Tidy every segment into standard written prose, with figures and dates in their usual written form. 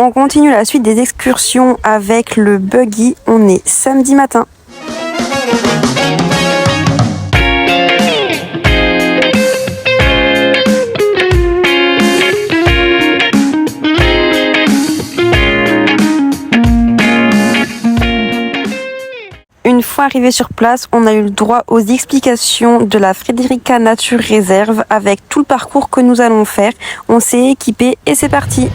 On continue la suite des excursions avec le buggy. On est samedi matin. Une fois arrivé sur place, on a eu le droit aux explications de la Frederica Nature Reserve avec tout le parcours que nous allons faire. On s'est équipé et c'est parti.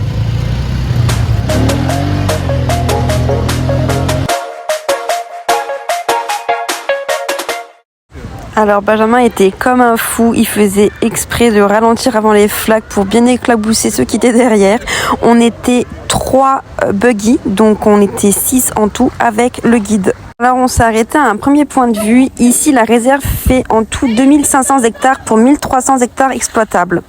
Alors Benjamin était comme un fou, il faisait exprès de ralentir avant les flaques pour bien éclabousser ceux qui étaient derrière. On était 3 buggy, donc on était 6 en tout avec le guide. Alors on s'est arrêté à un premier point de vue. Ici la réserve fait en tout 2500 hectares pour 1300 hectares exploitables.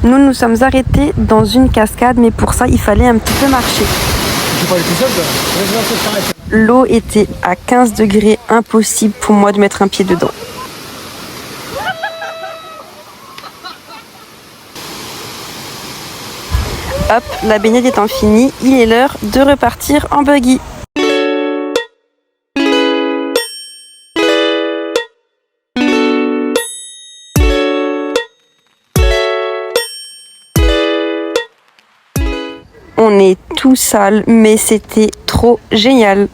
Nous nous sommes arrêtés dans une cascade, mais pour ça il fallait un petit peu marcher. L'eau était à 15 degrés, impossible pour moi de mettre un pied dedans. Hop, la baignade étant finie, il est l'heure de repartir en buggy. On est tout sale, mais c'était trop génial.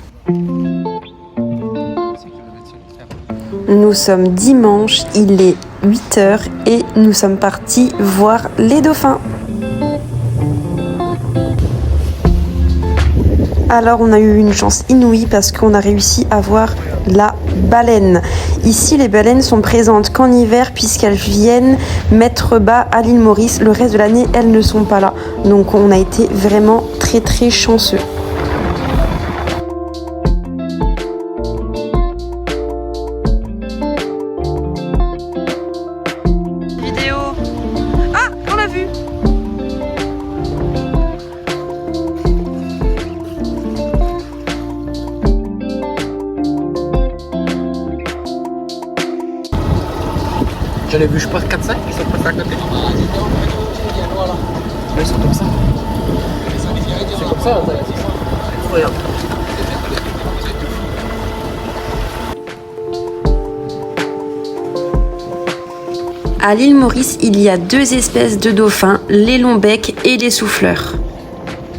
Nous sommes dimanche, il est 8h et nous sommes partis voir les dauphins. Alors on a eu une chance inouïe parce qu'on a réussi à voir la baleine. Ici les baleines sont présentes qu'en hiver puisqu'elles viennent mettre bas à l'île Maurice. Le reste de l'année elles ne sont pas là. Donc on a été vraiment très chanceux. Vidéo. Ah, on l'a vu. Je l'ai vu, je passe 4-5, ils sont passés à côté. Là, ils sont comme ça. C'est comme ça, incroyable. À l'île Maurice, il y a 2 espèces de dauphins, les longs-becs et les souffleurs.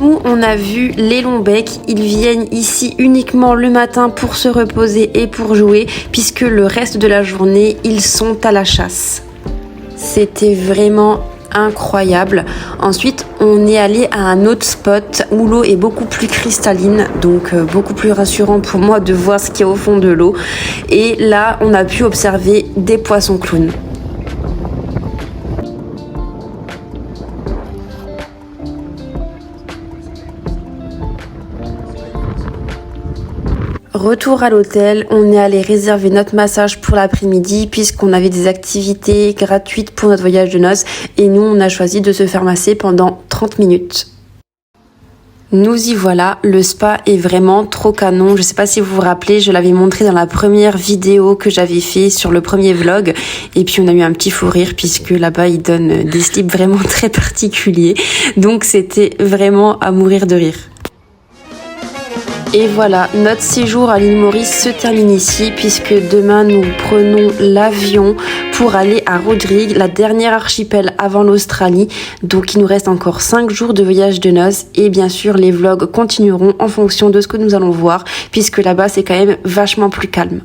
Nous, on a vu les longs-becs, ils viennent ici uniquement le matin pour se reposer et pour jouer, puisque le reste de la journée, ils sont à la chasse. C'était vraiment incroyable. Ensuite, on est allé à un autre spot où l'eau est beaucoup plus cristalline, donc beaucoup plus rassurant pour moi de voir ce qu'il y a au fond de l'eau. Et là, on a pu observer des poissons clowns. Retour à l'hôtel, on est allé réserver notre massage pour l'après-midi puisqu'on avait des activités gratuites pour notre voyage de noces et nous on a choisi de se faire masser pendant 30 minutes. Nous y voilà, le spa est vraiment trop canon. Je sais pas si vous vous rappelez, je l'avais montré dans la première vidéo que j'avais fait sur le premier vlog. Et puis on a eu un petit fou rire puisque là-bas ils donnent des slips vraiment très particuliers. Donc c'était vraiment à mourir de rire. Et voilà, notre séjour à l'île Maurice se termine ici puisque demain nous prenons l'avion pour aller à Rodrigue, la dernière archipel avant l'Australie. Donc il nous reste encore 5 jours de voyage de noces et bien sûr les vlogs continueront en fonction de ce que nous allons voir puisque là-bas c'est quand même vachement plus calme.